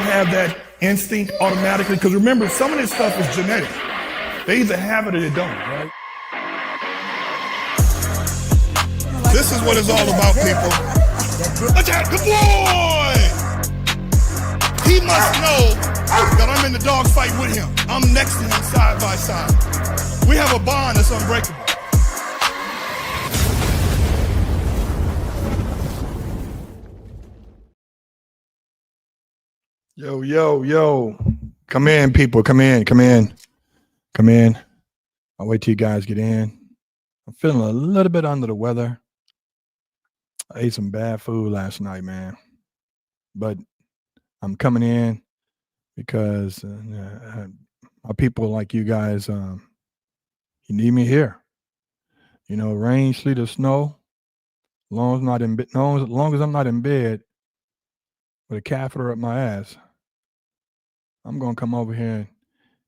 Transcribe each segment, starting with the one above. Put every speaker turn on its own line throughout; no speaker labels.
have that instinct automatically, because remember, some of this stuff is genetic. They either have it or they don't, right? This is what it's all about, people. Watch out, good boy! He must know that I'm in the dog fight with him. I'm next to him side by side. We have a bond that's unbreakable. Yo, yo, yo. Come in, people. Come in, come in. Come in. I'll wait till you guys get in. I'm feeling a little bit under the weather. I ate some bad food last night, man. But I'm coming in because my people like you guys, you need me here. You know, rain, sleet, or snow. As long as I'm not in bed with a catheter up my ass, I'm gonna come over here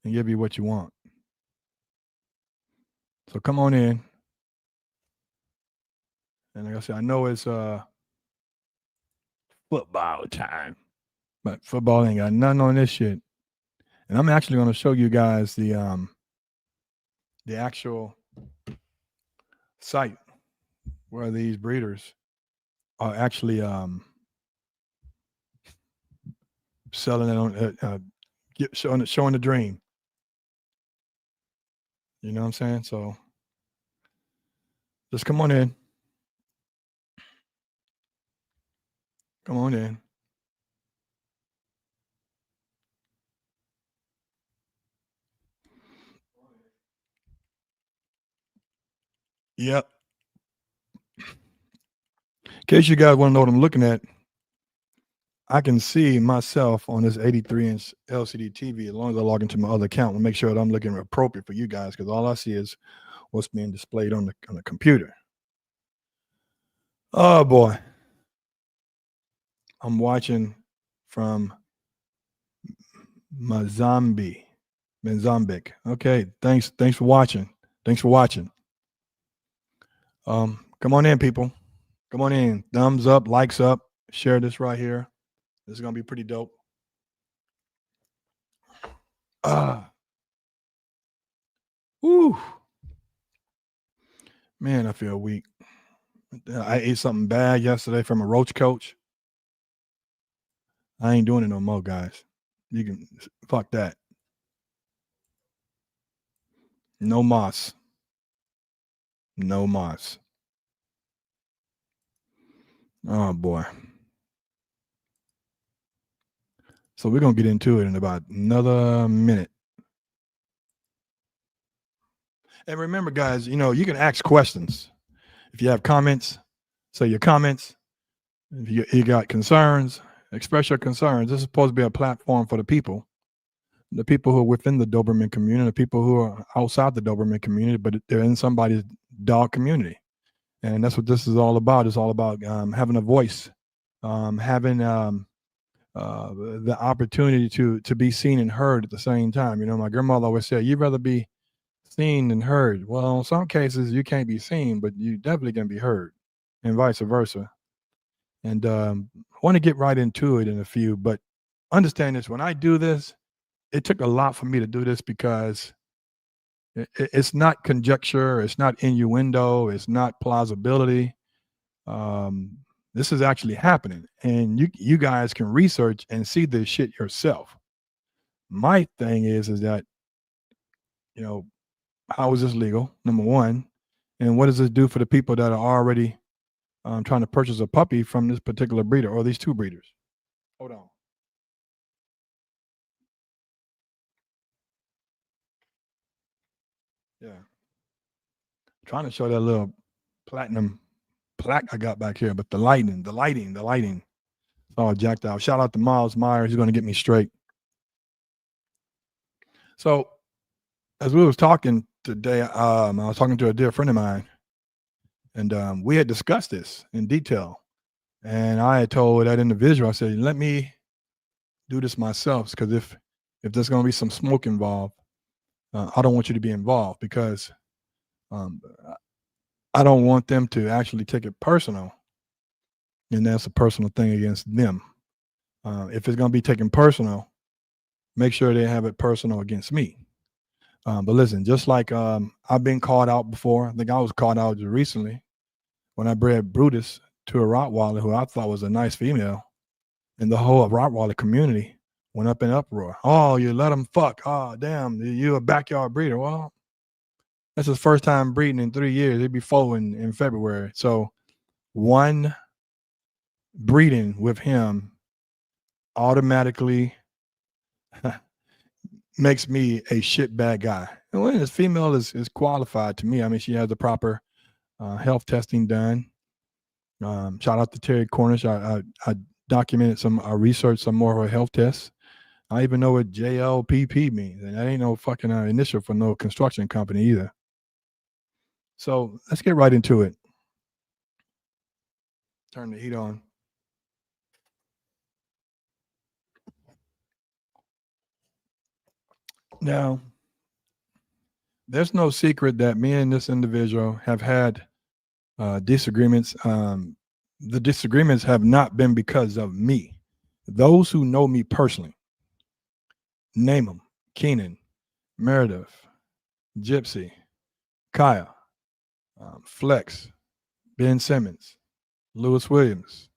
and give you what you want. So come on in. And like I said, I know it's football time, but football ain't got nothing on this shit. And I'm actually gonna show you guys the actual site where these breeders are actually selling it on showing the dream. You know what I'm saying? So just come on in. Come on in. Yep. In case you guys want to know what I'm looking at, I can see myself on this 83-inch LCD TV as long as I log into my other account and make sure that I'm looking appropriate for you guys, because all I see is what's being displayed on the computer. Oh boy. I'm watching from Mozambique. Okay, thanks for watching. Thanks for watching. Come on in, people. Come on in. Thumbs up, likes up, share this right here. This is gonna be pretty dope. Woo. Man, I feel weak. I ate something bad yesterday from a roach coach. I ain't doing it no more, guys. You can fuck that. No moss. No moss. Oh boy. So we're gonna get into it in about another minute. And remember, guys, you know, you can ask questions. If you have comments, say your comments. If you got concerns, express your concerns. This is supposed to be a platform for the people who are within the Doberman community, the people who are outside the Doberman community, but they're in somebody's dog community. And that's what this is all about. It's all about having a voice, having the opportunity to be seen and heard at the same time. You know, my grandmother always said, you'd rather be seen than heard. Well, in some cases, you can't be seen, but you definitely can be heard, and vice versa. And I want to get right into it in a few, but understand this. When I do this, it took a lot for me to do this, because it's not conjecture, it's not innuendo, it's not plausibility. This is actually happening, and you guys can research and see this shit yourself. My thing is that, you know, how is this legal? Number one, and what does this do for the people that are already trying to purchase a puppy from this particular breeder or these two breeders? Hold on. Yeah. Trying to show that little platinum plaque I got back here, but the lighting, it's all jacked out. Shout out to Miles Myers. He's going to get me straight. So as we was talking today, I was talking to a dear friend of mine, and we had discussed this in detail. And I had told that individual, I said, let me do this myself, because if there's going to be some smoke involved, I don't want you to be involved, because I don't want them to actually take it personal, and that's a personal thing against them. If it's going to be taken personal, make sure they have it personal against me. But listen, just like I've been called out before, I think I was called out recently when I bred Brutus to a Rottweiler who I thought was a nice female, and the whole Rottweiler community went up in uproar. Oh, you let him fuck. Oh, damn, you a backyard breeder. Well, that's his first time breeding in 3 years. He'd be 4 in February. So one breeding with him automatically makes me a shit bad guy. And when this female is qualified to me, I mean, she has the proper health testing done. Shout out to Terry Cornish. I documented some, I researched some more of her health tests. I even know what JLPP means, and that ain't no fucking initial for no construction company either. So let's get right into it. Turn the heat on. Now, there's no secret that me and this individual have had disagreements. The disagreements have not been because of me. Those who know me personally, name them: Keenan, Meredith, Gypsy, Kaya, Flex, Ben Simmons, Lewis Williams,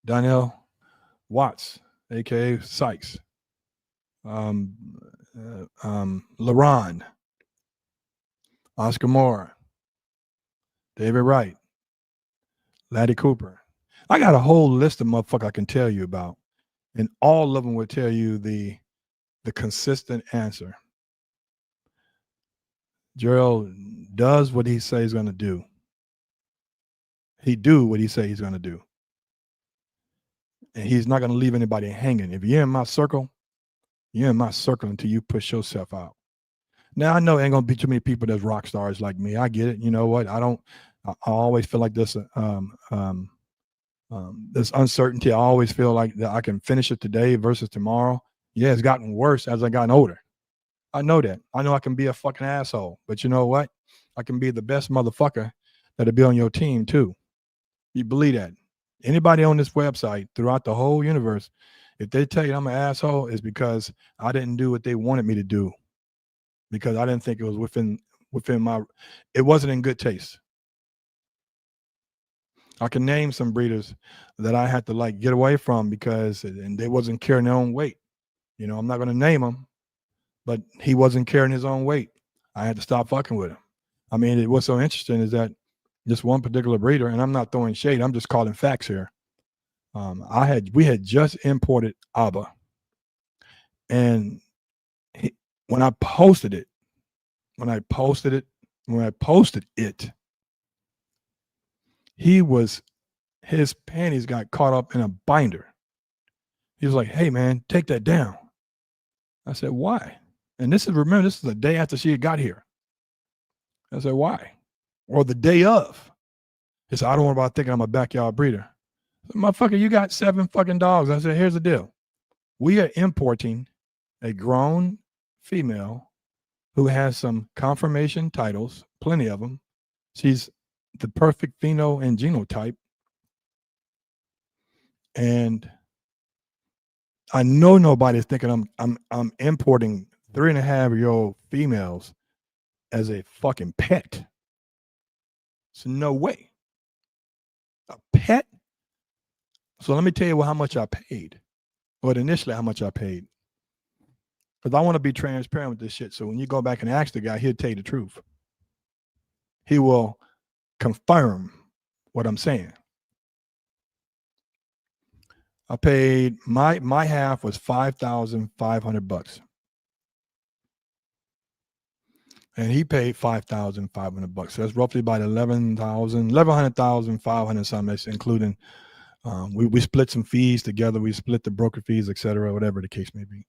Donnell Watts, aka Sykes, LaRon, Oscar Moore, David Wright, Laddie Cooper. I got a whole list of motherfuckers I can tell you about, and all of them will tell you the consistent answer. Gerald does what he says he's going to do. He do what he says he's going to do. And he's not going to leave anybody hanging. If you're in my circle, you're in my circle until you push yourself out. Now, I know ain't going to be too many people that's rock stars like me. I get it. You know what? I always feel like this uncertainty. I always feel like that I can finish it today versus tomorrow. Yeah, it's gotten worse as I gotten older. I know that. I know I can be a fucking asshole, but you know what? I can be the best motherfucker that'll be on your team too. You believe that? Anybody on this website throughout the whole universe, if they tell you I'm an asshole, it's because I didn't do what they wanted me to do, because I didn't think it was within my, it wasn't in good taste. I can name some breeders that I had to like get away from because and they wasn't carrying their own weight. You know, I'm not going to name them, but he wasn't carrying his own weight. I had to stop fucking with him. I mean, what's so interesting is that this one particular breeder, and I'm not throwing shade, I'm just calling facts here. We had just imported Abba, and when I posted it, his panties got caught up in a binder. He was like, "Hey man, take that down." I said, "Why?" And this is the day after she got here. I said, "Why?" Or the day of. He said, "I don't want about thinking I'm a backyard breeder." I said, "Motherfucker, you got 7 fucking dogs." I said, "Here's the deal. We are importing a grown female who has some confirmation titles, plenty of them. She's the perfect pheno and genotype. And I know nobody's thinking I'm importing 3.5-year-old females as a fucking pet. So no way. A pet? So let me tell you how much I paid. Well, initially how much I paid. Because I want to be transparent with this shit. So when you go back and ask the guy, he'll tell you the truth. He will confirm what I'm saying. I paid my half was $5,500, and he paid $5,500. So that's roughly about $11,500 something. That's including we split some fees together. We split the broker fees, etc., whatever the case may be.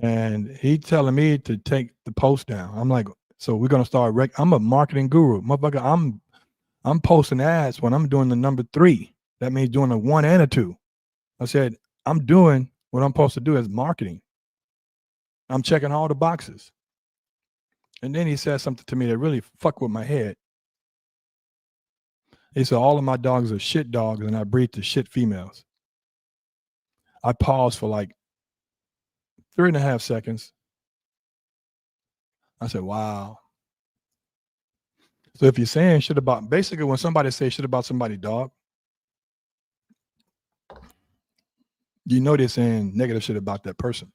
And he telling me to take the post down. I'm like, so we're gonna start. I'm a marketing guru, motherfucker. I'm posting ads when I'm doing the number 3. That means doing a 1 and a 2. I said, I'm doing what I'm supposed to do as marketing. I'm checking all the boxes. And then he said something to me that really fucked with my head. He said, all of my dogs are shit dogs and I breed to shit females. I paused for like 3.5 seconds. I said, wow. So if you're saying shit about, basically when somebody says shit about somebody's dog, you know they're saying negative shit about that person.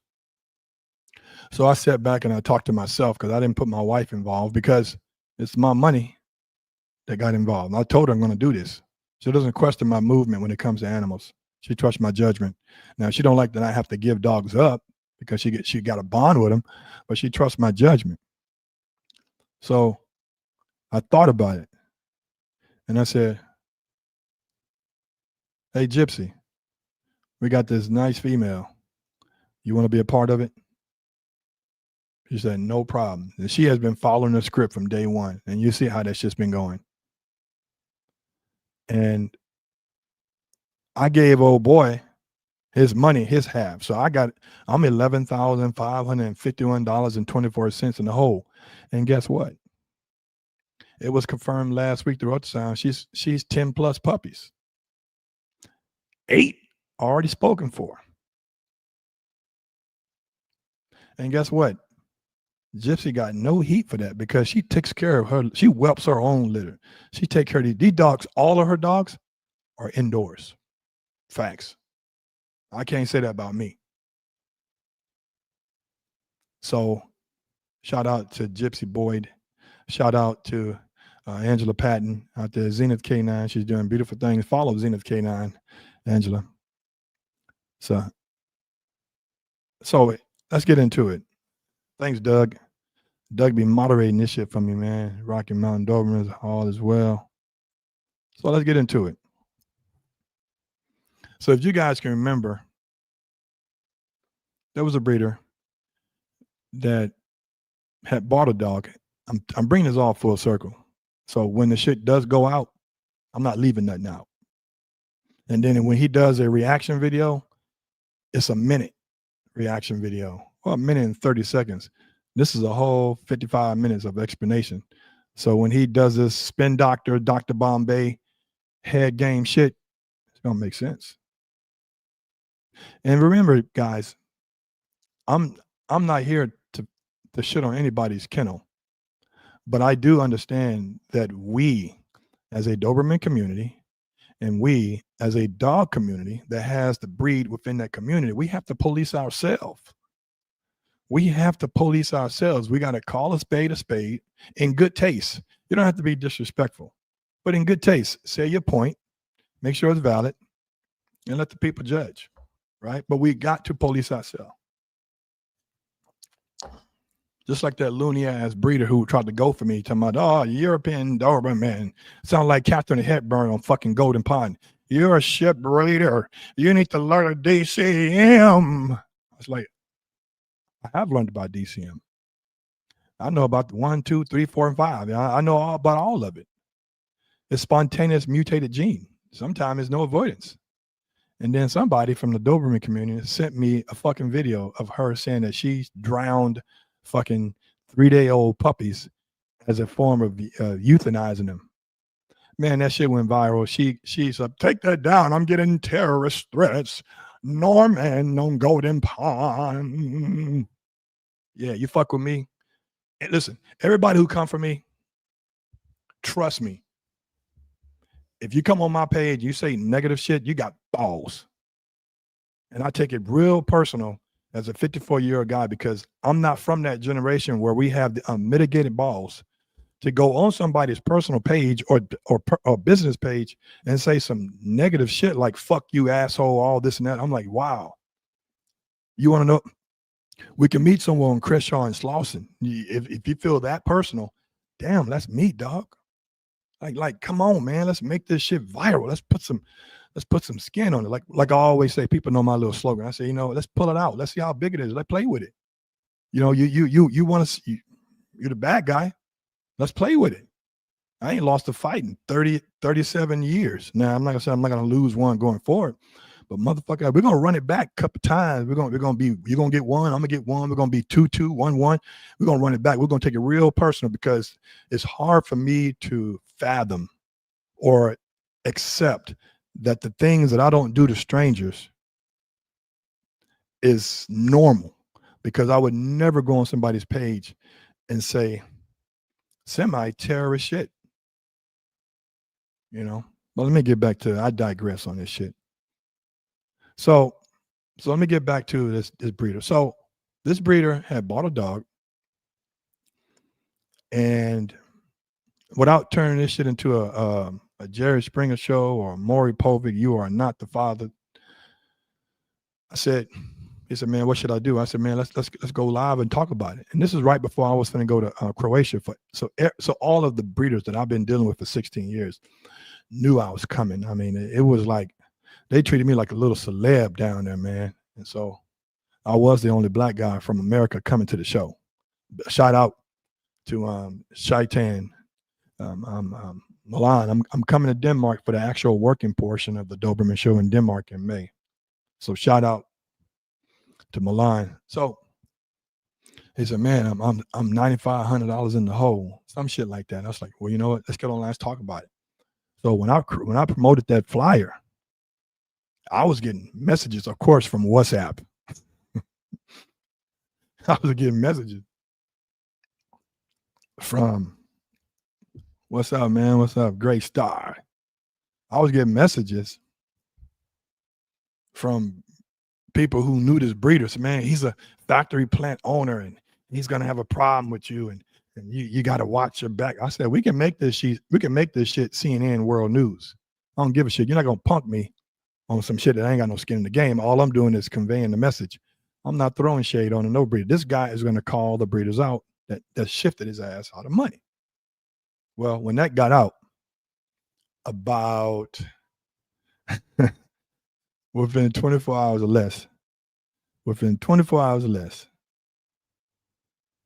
So I sat back and I talked to myself because I didn't put my wife involved because it's my money that got involved. And I told her I'm going to do this. She doesn't question my movement when it comes to animals. She trusts my judgment. Now she don't like that I have to give dogs up because she got a bond with them, but she trusts my judgment. So I thought about it and I said, hey, Gypsy, we got this nice female. You want to be a part of it? She said, no problem. And she has been following the script from day one. And you see how that shit's been going. And I gave old boy his money, his half. So I'm $11,551.24 in the hole. And guess what? It was confirmed last week through ultrasound. She's 10 plus puppies. 8 already spoken for. And guess what? Gypsy got no heat for that because she takes care of her. She whelps her own litter. She takes care of these dogs. All of her dogs are indoors. Facts. I can't say that about me. So shout out to Gypsy Boyd. Shout out to Angela Patton out there, Zenith K9. She's doing beautiful things. Follow Zenith K9, Angela. So let's get into it. Thanks, Doug. Doug be moderating this shit for me, man. Rocky Mountain Dobermans, all as well. So let's get into it. So if you guys can remember, there was a breeder that had bought a dog. I'm bringing this all full circle. So when the shit does go out, I'm not leaving nothing out. And then when he does a reaction video, it's a minute reaction video, or a minute and 30 seconds. This is a whole 55 minutes of explanation. So when he does this spin doctor, Dr. Bombay head game shit, it's gonna make sense. And remember, guys, I'm not here to shit on anybody's kennel, but I do understand that we, as a Doberman community, and we, as a dog community that has the breed within that community, we have to police ourselves. We have to police ourselves. We got to call a spade in good taste. You don't have to be disrespectful, but in good taste, say your point, make sure it's valid, and let the people judge, right? But we got to police ourselves. Just like that loony ass breeder who tried to go for me, talking about, oh, European Doberman, man. Sound like Catherine Hepburn on fucking Golden Pond. You're a shit breeder. You need to learn a DCM. I was like, I have learned about DCM. I know about the 1, 2, 3, 4, and 5. I know all about all of it. It's spontaneous mutated gene. Sometimes there's no avoidance. And then somebody from the Doberman community sent me a fucking video of her saying that she drowned fucking 3-day-old puppies as a form of euthanizing them. Man, that shit went viral. She's like, take that down. I'm getting terrorist threats. Norman on Golden Pond. Yeah, you fuck with me. And listen, everybody who come for me, trust me. If you come on my page, you say negative shit, you got balls. And I take it real personal as a 54-year-old guy because I'm not from that generation where we have the unmitigated balls to go on somebody's personal page or business page and say some negative shit like fuck you asshole, all this and that. I'm like, wow. You want to know? We can meet someone on Crenshaw and Slauson. If you feel that personal, damn, that's me, dog. Like, come on, man. Let's make this shit viral. Let's put some skin on it. Like I always say, people know my little slogan. I say, let's pull it out. Let's see how big it is. Let's play with it. You want to see, you're the bad guy. Let's play with it. I ain't lost a fight in 37 years. Now, I'm not gonna say I'm not gonna lose one going forward, but motherfucker, we're gonna run it back a couple times. You're gonna get one, I'm gonna get one, we're gonna be 2-2, 1-1. We're gonna run it back. We're gonna take it real personal because it's hard for me to fathom or accept that the things that I don't do to strangers is normal, because I would never go on somebody's page and say semi-terrorist shit, you know. But let me get back to, I digress on this shit. So let me get back to this breeder. So this breeder had bought a dog, and without turning this shit into a Jerry Springer show or Maury Povich, you are not the father. I said, he said, man, what should I do? I said, man, let's go live and talk about it. And this is right before I was going to go to Croatia. So all of the breeders that I've been dealing with for 16 years knew I was coming. I mean, it was like they treated me like a little celeb down there, man. And so I was the only black guy from America coming to the show. Shout out to Shaitan, Milan. I'm coming to Denmark for the actual working portion of the Doberman show in Denmark in May. So shout out to Milan. So he said, man, I'm $9,500 in the hole, some shit like that. I was like, well, you know what? Let's get on. Let's talk about it. So when I promoted that flyer, I was getting messages, of course, from WhatsApp. I was getting messages from, what's up, man? What's up? Great star. I was getting messages from people who knew this breeder. So, man, he's a factory plant owner and he's gonna have a problem with you, and you got to watch your back. I said, we can make this shit CNN World News. I don't give a shit. You're not gonna punk me on some shit that I ain't got no skin in the game. All I'm doing is conveying the message. I'm not throwing shade on no breeder. This guy is gonna call the breeders out that shifted his ass out of money. Well, when that got out, about within 24 hours or less,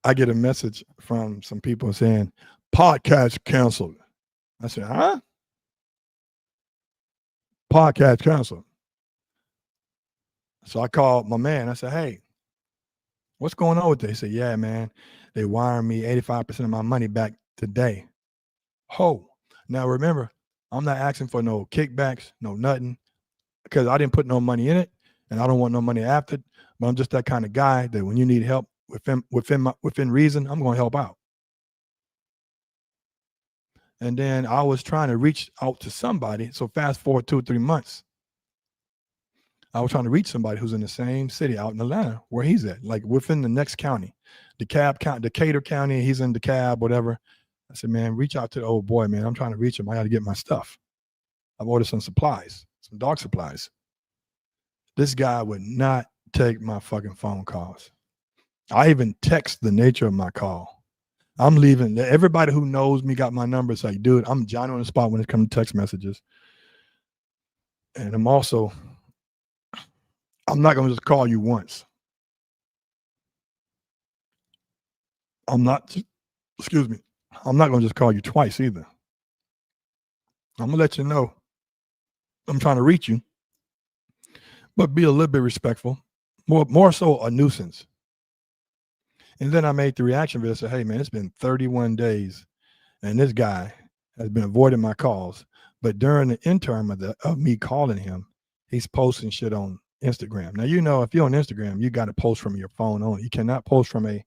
I get a message from some people saying, podcast canceled. I said, huh? Podcast canceled. So I called my man. I said, hey, what's going on with this? He said, yeah, man, they wired me 85% of my money back today. Oh, now remember, I'm not asking for no kickbacks, no nothing, because I didn't put no money in it, and I don't want no money after it. But I'm just that kind of guy that when you need help within reason, I'm going to help out. And then I was trying to reach out to somebody. So fast forward 2 or 3 months, I was trying to reach somebody who's in the same city out in Atlanta where he's at, like within the next county, Decatur County. He's in DeKalb, whatever. I said, man, reach out to the old boy, man. I'm trying to reach him. I got to get my stuff. I've ordered some supplies, some dog supplies. This guy would not take my fucking phone calls. I even text the nature of my call. I'm leaving. Everybody who knows me got my number. It's like, dude, I'm Johnny on the spot when it comes to text messages. And I'm not going to just call you once. I'm not going to just call you twice either. I'm going to let you know I'm trying to reach you, but be a little bit respectful, more so a nuisance. And then I made the reaction video. I said, hey, man, it's been 31 days, and this guy has been avoiding my calls. But during the interim of me calling him, he's posting shit on Instagram. Now, you know, if you're on Instagram, you got to post from your phone only. You cannot post from a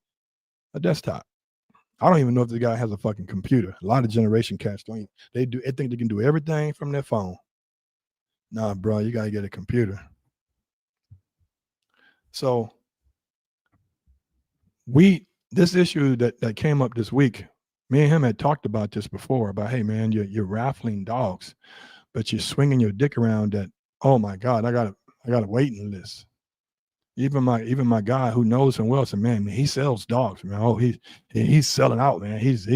desktop. I don't even know if the guy has a fucking computer. A lot of generation cats don't. They think they can do everything from their phone. Nah, bro, you got to get a computer. So this issue that came up this week, me and him had talked about this before, about, hey, man, you're raffling dogs, but you're swinging your dick around that, oh my God, I got a waiting list. Even my guy who knows him well said, man, he sells dogs, man. Oh, he's selling out, man. He's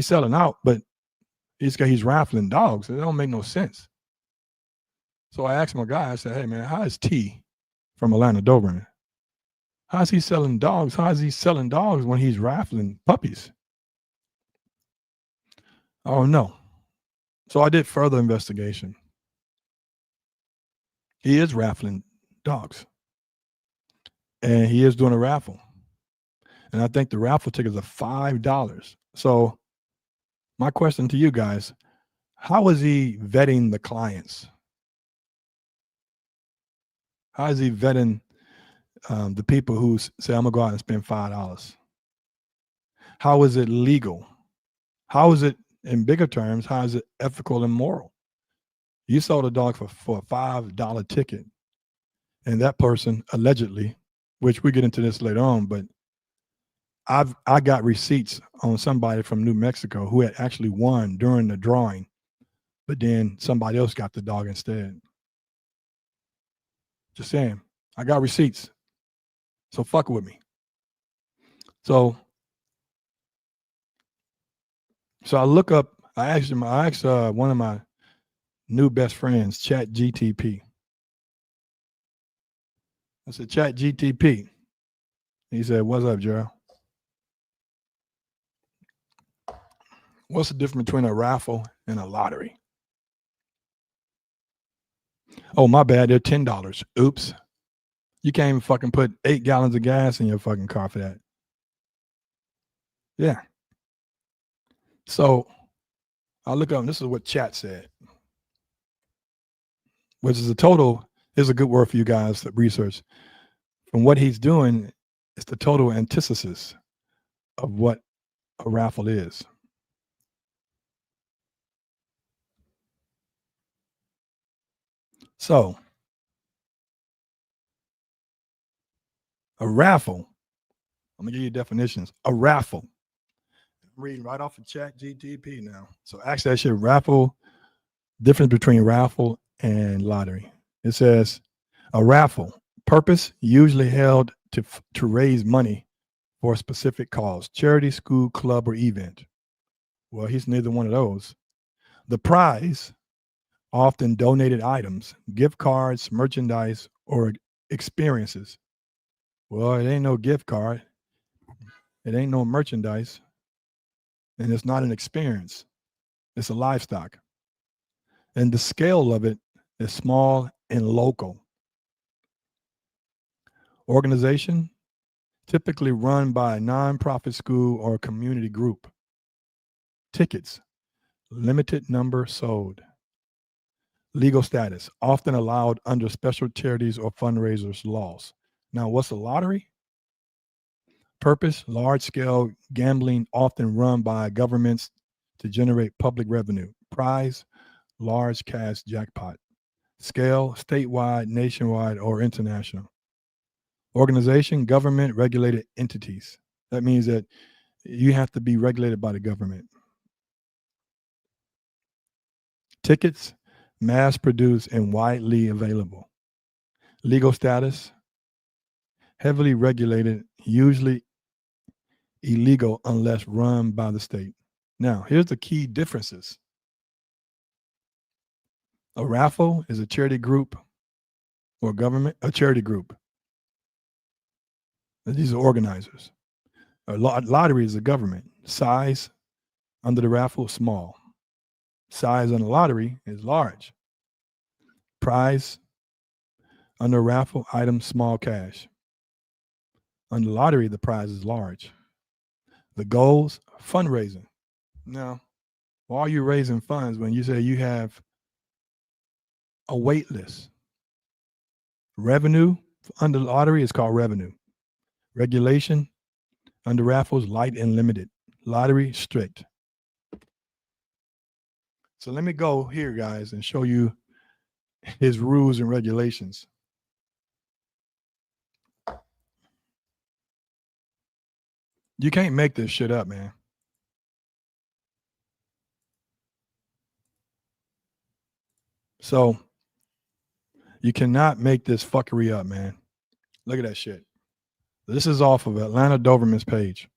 selling out, but he's raffling dogs. It don't make no sense. So I asked my guy, I said, hey, man, how is T from Atlanta Doberman? How's he selling dogs? How is he selling dogs when he's raffling puppies? Oh, no. So I did further investigation. He is raffling dogs. And he is doing a raffle. And I think the raffle tickets are $5. So my question to you guys, How is he vetting the clients? How is he vetting the people who say, I'm going to go out and spend $5? How is it legal? How is it, in bigger terms, how is it ethical and moral? You sold a dog for a $5 ticket, and that person allegedly, which we get into this later on, but I got receipts on somebody from New Mexico who had actually won during the drawing, but then somebody else got the dog instead. Just saying, I got receipts, so fuck with me. So I look up. I asked one of my new best friends, Chat GTP. I said, Chat GTP. He said, what's up, Gerald? What's the difference between a raffle and a lottery? Oh, my bad. They're $10. Oops. You can't even fucking put 8 gallons of gas in your fucking car for that. Yeah. So I look up, and this is what Chat said, which is a total, is a good word for you guys that research. From what he's doing, it's the total antithesis of what a raffle is. So a raffle, I'm gonna give you definitions. A raffle. I'm reading right off of Chat GTP now. So actually that shit raffle, difference between raffle and lottery. It says a raffle, purpose usually held to raise money for a specific cause, charity, school, club, or event. Well, he's neither one of those. The prize, often donated items, gift cards, merchandise, or experiences. Well, it ain't no gift card. It ain't no merchandise. And it's not an experience. It's a livestock. And the scale of it is small and local. Organization, typically run by a nonprofit school or community group. Tickets, limited number sold. Legal status, often allowed under special charities or fundraisers laws. Now, what's a lottery? Purpose, large scale gambling, often run by governments to generate public revenue. Prize, large cash jackpot. Scale, statewide, nationwide, or international. Organization, government regulated entities. That means that you have to be regulated by the government. Tickets, mass produced and widely available. Legal status, heavily regulated, usually illegal unless run by the state. Now, here's the key differences. A raffle is a charity group or government, a charity group. These are organizers. A lottery is a government. Size under the raffle, small. Size on the lottery is large. Prize under raffle, item, small cash. Under lottery, the prize is large. The goals, fundraising. Now, why are you raising funds when you say you have a wait list? Revenue under lottery is called revenue. Regulation under raffles, light and limited. Lottery, strict. So let me go here, guys, and show you his rules and regulations. You can't make this shit up, man. So you cannot make this fuckery up, man. Look at that shit. This is off of Atlanta Doberman's page.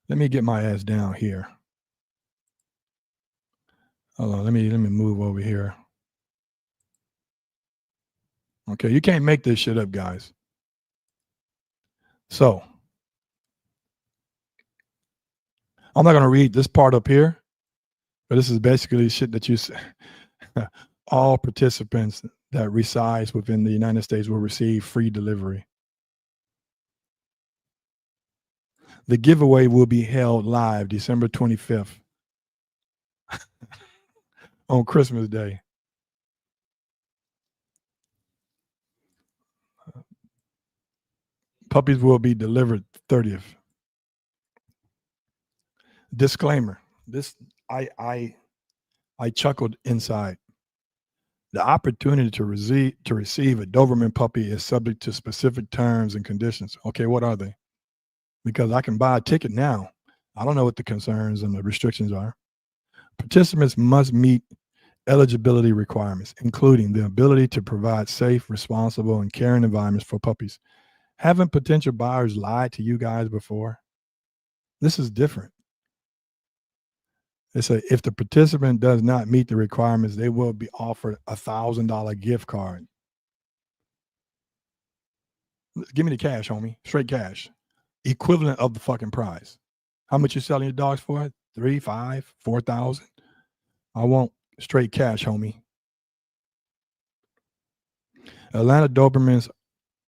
Let me get my ass down here. Hold on, let me move over here. Okay, you can't make this shit up, guys. So I'm not gonna read this part up here, but this is basically shit that you all participants that resides within the United States will receive free delivery. The giveaway will be held live December 25th. on Christmas Day. Puppies will be delivered 30th. Disclaimer. This I chuckled inside. The opportunity to receive a Doberman puppy is subject to specific terms and conditions. Okay, what are they? Because I can buy a ticket now. I don't know what the concerns and the restrictions are. Participants must meet eligibility requirements, including the ability to provide safe, responsible, and caring environments for puppies. Haven't potential buyers lied to you guys before? This is different. They say if the participant does not meet the requirements, they will be offered $1,000 gift card. Give me the cash, homie. Straight cash. Equivalent of the fucking price. How much you selling your dogs for? 3, 5, 4,000? I want straight cash, homie. Atlanta Dobermans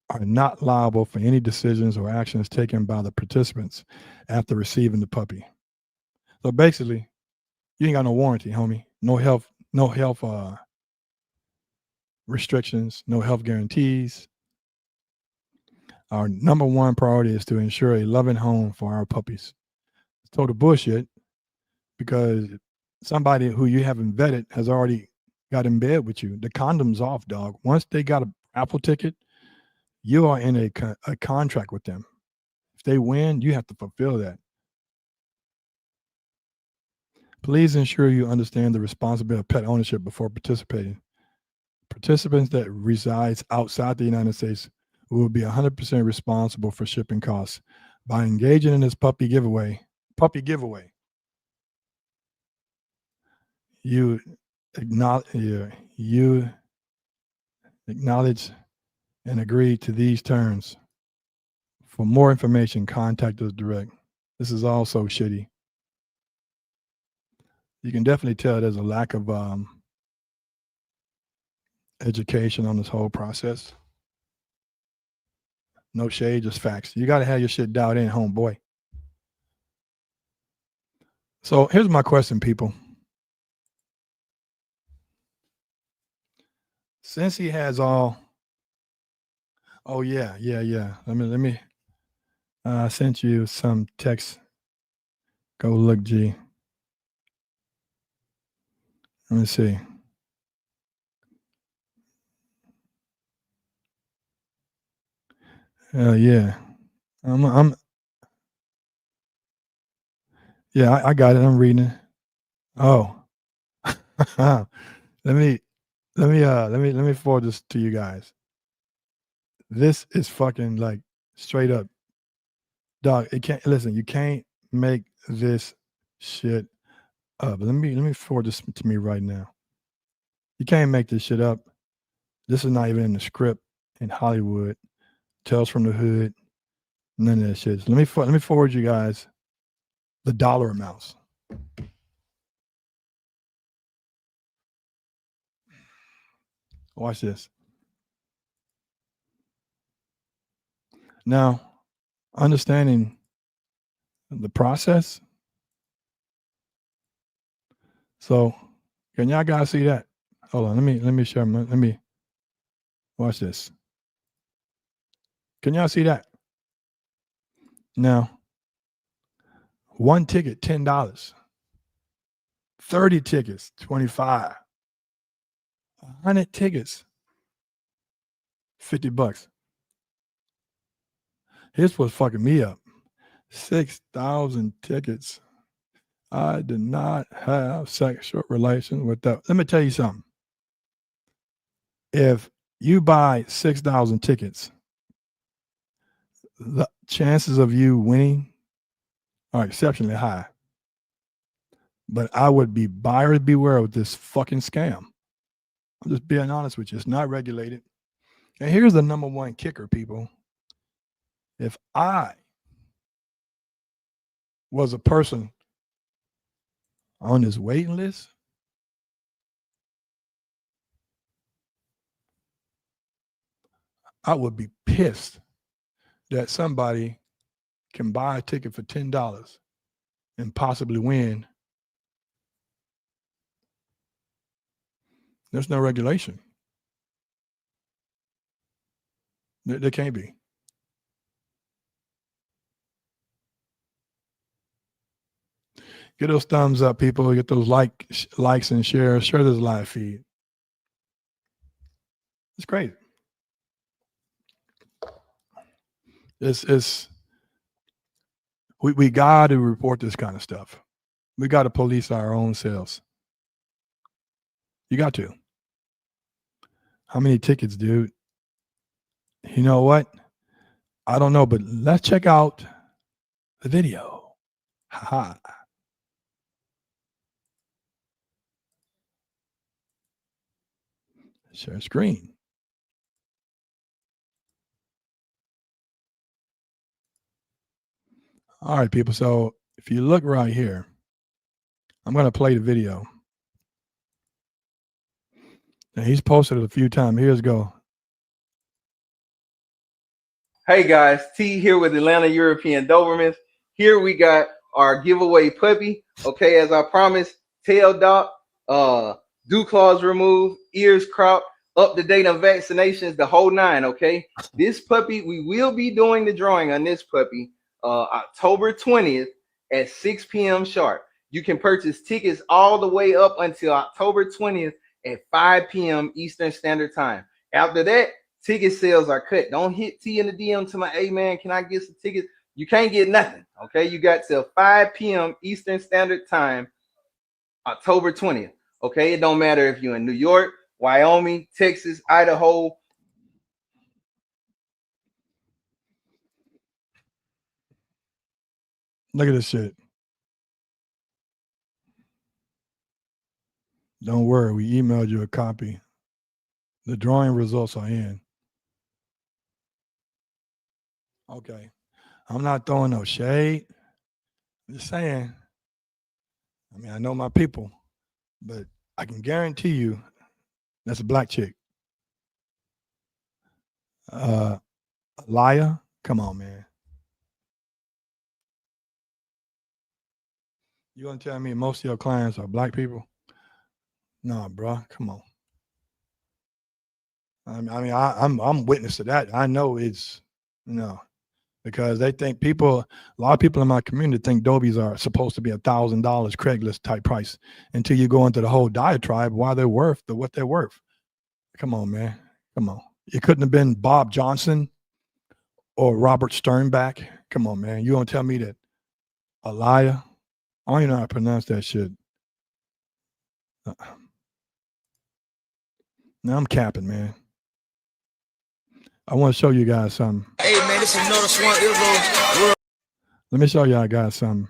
are not liable for any decisions or actions taken by the participants after receiving the puppy. So basically, you ain't got no warranty, homie. No health restrictions, no health guarantees. Our number one priority is to ensure a loving home for our puppies. It's total bullshit because somebody who you haven't vetted has already got in bed with you. The condom's off, dog. Once they got a Raffle ticket, you are in a contract with them. If they win, you have to fulfill that. Please ensure you understand the responsibility of pet ownership before participating. Participants that resides outside the United States will be 100% responsible for shipping costs. By engaging in this puppy giveaway, you acknowledge and agree to these terms. For more information, contact us direct. This is also shitty. You can definitely tell there's a lack of education on this whole process. No shade, just facts. You got to have your shit dialed in, homeboy. So here's my question, people. Since he has all, oh yeah. Let me. I sent you some text. Go look, G. Let me see. Yeah. Yeah, I got it. I'm reading it. Oh. let me forward this to you guys. This is fucking like straight up. Dog, it can't listen, you can't make this shit up. Let me forward this to me right now. You can't make this shit up. This is not even in the script in Hollywood. Tales from the Hood. None of that shit. So let me forward you guys the dollar amounts. Watch this. Now, understanding the process. So, can y'all guys see that? Hold on. Let me share my. Let me watch this. Can y'all see that? Now, one ticket, $10. 30 tickets, 25. 100 tickets, $50. Here's what's fucking me up. 6,000 tickets. I did not have sexual relations with that. Let me tell you something. If you buy 6,000 tickets, the chances of you winning are exceptionally high. But I would be buyer beware with this fucking scam. I'm just being honest with you. It's not regulated. And here's the number one kicker, people. If I was a person on this waiting list, I would be pissed that somebody can buy a ticket for $10 and possibly win There's no regulation. There can't be. Get those thumbs up, people. Get those likes and shares. Share this live feed. It's great. We got to report this kind of stuff. We got to police our own selves. You got to. How many tickets, dude? You know what? I don't know, but let's check out the video. Haha. Share screen. All right, people. So if you look right here, I'm going to play the video. And he's posted it a few times. Here's go.
Hey guys, T here with Atlanta European Dobermans. Here we got our giveaway puppy. Okay, as I promised, tail dot, dew claws removed, ears cropped, up to date on vaccinations, the whole nine. Okay, this puppy, we will be doing the drawing on this puppy October 20th at 6 p.m. sharp. You can purchase tickets all the way up until October 20th at 5 p.m. Eastern Standard Time. After that, ticket sales are cut. Don't hit T in the DM to my, hey man, can I get some tickets? You can't get nothing. Okay, you got till 5 p.m. Eastern Standard Time, October 20th. Okay, it don't matter if you're in New York, Wyoming, Texas, Idaho.
Look at this shit. Don't worry, we emailed you a copy. The drawing results are in. Okay. I'm not throwing no shade. I'm just saying. I mean, I know my people, but I can guarantee you that's a black chick. Liar? Come on, man. You gonna tell me most of your clients are black people? Nah, bro. Come on. I'm witness to that. I know it's because they think a lot of people in my community think Dobies are supposed to be $1,000 Craigslist type price until you go into the whole diatribe why they're worth what they're worth. Come on, man. Come on. It couldn't have been Bob Johnson or Robert Sternbach. Come on, man. You gonna tell me that a liar? I don't even know how to pronounce that shit. Now I'm capping, man. I want to show you guys something.
Hey man, this is another Swan Izzo.
Let me show y'all guys something.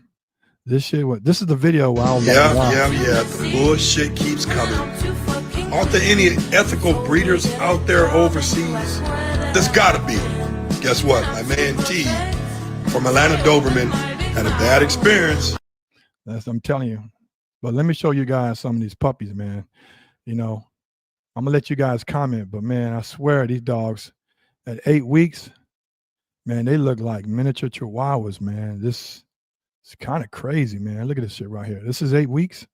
This is the video where I'll
Yeah. The bullshit keeps coming. Aren't there any ethical breeders out there overseas? There's gotta be. Guess what? My man T from Atlanta Doberman had a bad experience.
I'm telling you. But let me show you guys some of these puppies, man. I'm gonna let you guys comment, but man, I swear these dogs at 8 weeks, man, they look like miniature chihuahuas, man. It's kind of crazy, man. Look at this shit right here. This is 8 weeks.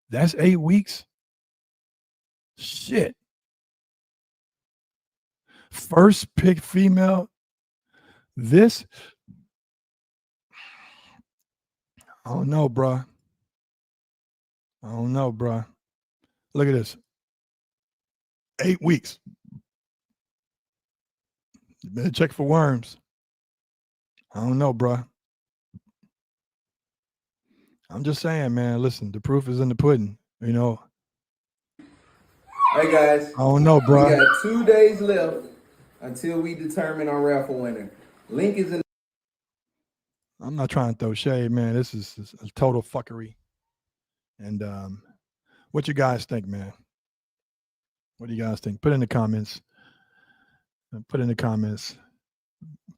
That's 8 weeks. Shit. First pick female. This, I don't know, bruh. Look at this. 8 weeks. You better check for worms. I don't know, bruh. I'm just saying, man. Listen, the proof is in the pudding.
Hey guys.
I don't know, bruh.
We got 2 days left until we determine our raffle winner. Link is in.
I'm not trying to throw shade, man. This is a total fuckery. And what you guys think, man? What do you guys think? Put in the comments. Put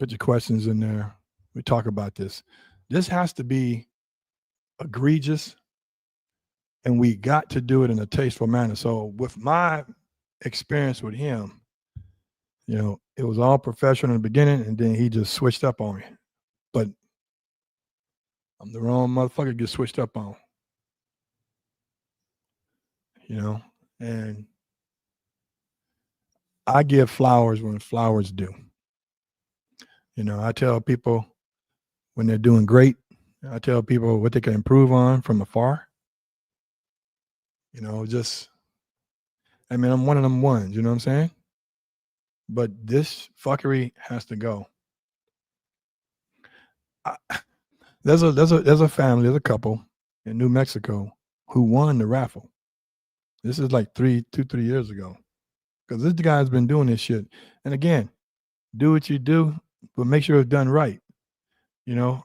your questions in there. We talk about this. This has to be egregious, and we got to do it in a tasteful manner. So with my experience with him, it was all professional in the beginning, and then he just switched up on me. But I'm the wrong motherfucker to get switched up on. And I give flowers when flowers do. You know, I tell people when they're doing great. I tell people what they can improve on from afar. You know, just, I mean, I'm one of them ones, you know what I'm saying? But this fuckery has to go. I, there's a family, there's a couple in New Mexico who won the raffle. This is like 3 years ago. Because this guy's been doing this shit. And again, do what you do, but make sure it's done right. You know,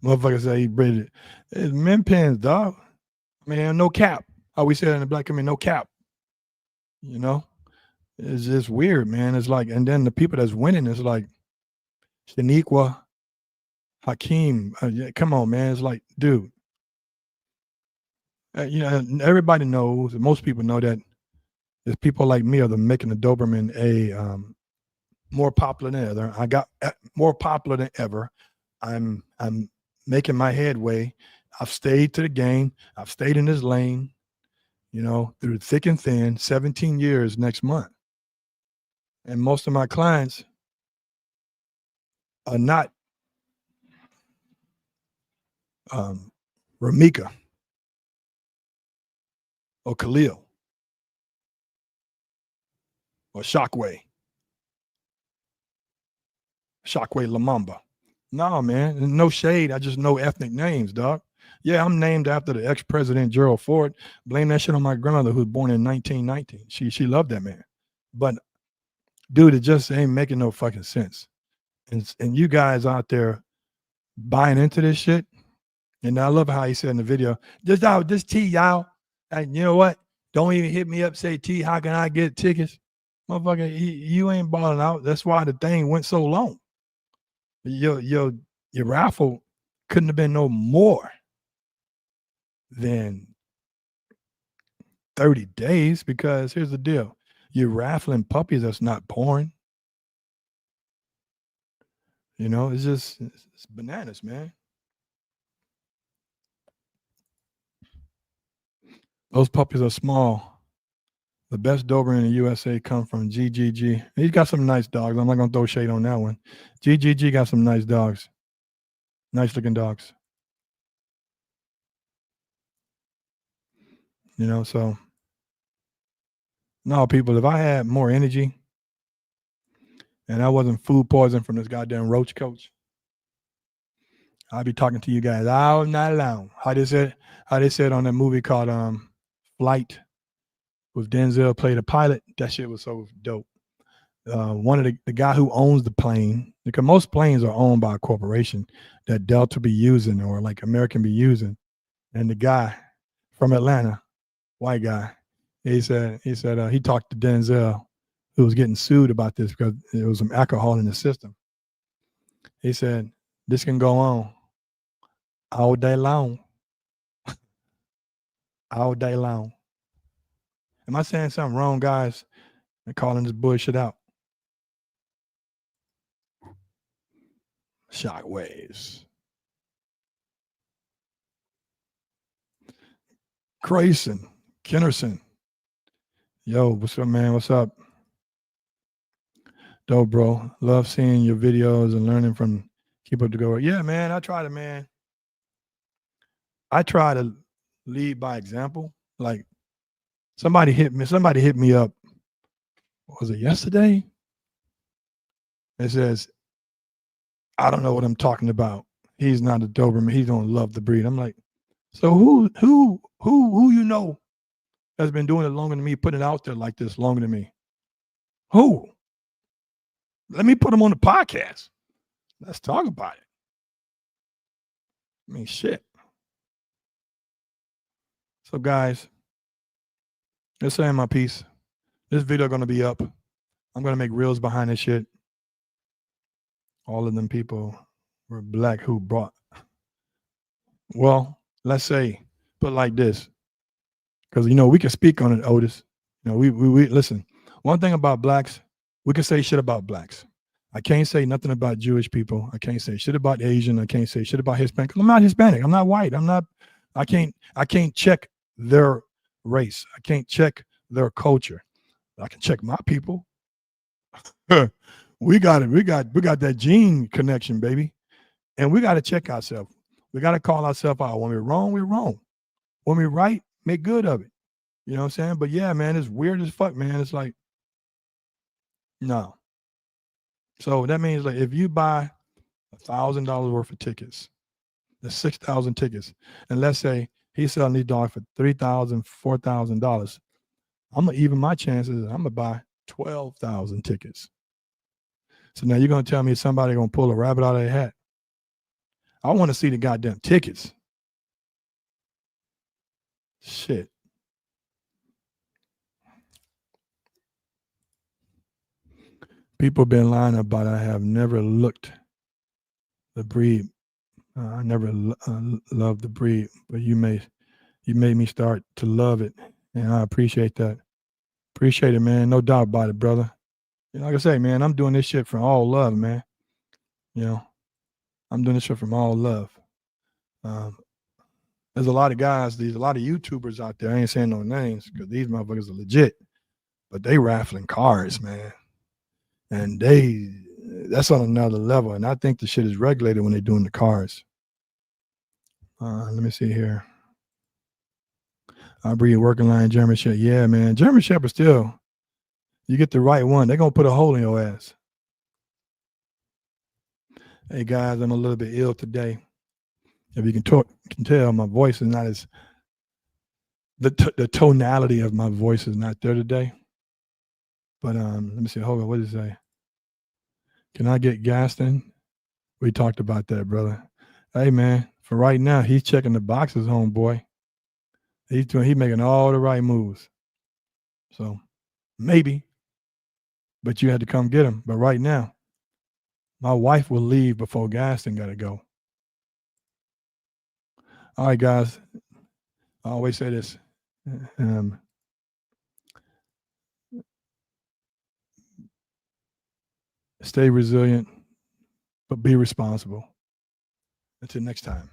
motherfucker say he braided it. It's men pens, dog. I mean, no cap. How we say it in the black community, no cap. You know, it's just weird, man. It's like, and then the people that's winning is like Shaniqua, Hakeem. Yeah, come on, man. It's like, dude. You know, everybody knows, most people know that there's people like me are the making the Doberman a more popular than ever. I got more popular than ever. I'm making my headway. I've stayed to the game. I've stayed in this lane, you know, through thick and thin, 17 years next month. And most of my clients are not Ramika or Khalil or Shockway Lamamba. No, man, no shade. I just know ethnic names, dog. Yeah, I'm named after the ex-president Gerald Ford. Blame that shit on my grandmother who was born in 1919. She loved that man. But dude, it just ain't making no fucking sense. And you guys out there buying into this shit. And I love how he said in the video, this T, y'all. And you know what? Don't even hit me up, say, T, how can I get tickets? Motherfucker, you ain't balling out. That's why the thing went so long. Your raffle couldn't have been no more than 30 days, because here's the deal. You're raffling puppies that's not born. You know, it's bananas, man. Those puppies are small. The best Doberman in the USA come from GGG. He's got some nice dogs. I'm not going to throw shade on that one. GGG got some nice dogs. Nice looking dogs. You know, so no, people, if I had more energy and I wasn't food poisoned from this goddamn roach coach, I'd be talking to you guys all night long. How they said on that movie called Flight with Denzel played a pilot. That shit was so dope. One of the guy who owns the plane, because most planes are owned by a corporation that Delta be using or like American be using. And the guy from Atlanta, white guy, he said he talked to Denzel, who was getting sued about this because there was some alcohol in the system. He said, this can go on all day long. All day long. Am I saying something wrong, guys? And calling this bullshit out. Shockwaves. Grayson, Kennerson. Yo, what's up, man? What's up? Dope, bro. Love seeing your videos and learning from Keep Up the Go. Yeah, man, I try to lead by example. Like somebody hit me up. Was it yesterday? It says, I don't know what I'm talking about. He's not a Doberman. He don't love the breed. I'm like, so who you know has been doing it longer than me, putting it out there like this longer than me? Who? Let me put him on the podcast. Let's talk about it. I mean, shit. So guys, let's say my piece. This video going to be up. I'm going to make reels behind this shit. All of them people were black who brought. Well, let's say, put like this. Because, you know, we can speak on it, Otis. You know, we listen. One thing about blacks, we can say shit about blacks. I can't say nothing about Jewish people. I can't say shit about Asian. I can't say shit about Hispanic. I'm not Hispanic. I'm not white. I can't check their race. I can't check their culture. I can check my people. We got it. We got that gene connection, baby. And we got to check ourselves. We got to call ourselves out. When we're wrong, we're wrong. When we're right, make good of it. You know what I'm saying? But yeah, man, it's weird as fuck, man. It's like, no. So that means like if you buy $1,000 worth of tickets, the 6,000 tickets, and let's say he's selling these dogs for $3,000, $4,000, I'm gonna even my chances. I'm gonna buy 12,000 tickets. So now you're gonna tell me somebody gonna pull a rabbit out of their hat? I want to see the goddamn tickets. Shit. People been lying about I have never looked the breed. I never loved the breed, but you made me start to love it, and I appreciate that. Appreciate it, man. No doubt about it, brother. You know, like I say, man, I'm doing this shit from all love, man. You know, I'm doing this shit from all love. There's a lot of guys, a lot of YouTubers out there. I ain't saying no names because these motherfuckers are legit, but they raffling cars, man. And that's on another level. And I think the shit is regulated when they're doing the cars. Let me see here. I breed working line German Shepherd. Yeah, man. German Shepherd still, you get the right one, they're going to put a hole in your ass. Hey, guys, I'm a little bit ill today. If you can tell, my voice is not as, the tonality of my voice is not there today. But let me see. Hold on. What did it say? Can I get Gaston? We talked about that, brother. Hey, man, for right now, he's checking the boxes, homeboy. He's making all the right moves. So maybe, but you had to come get him. But right now, my wife will leave before Gaston got to go. All right, guys. I always say this. Stay resilient, but be responsible. Until next time.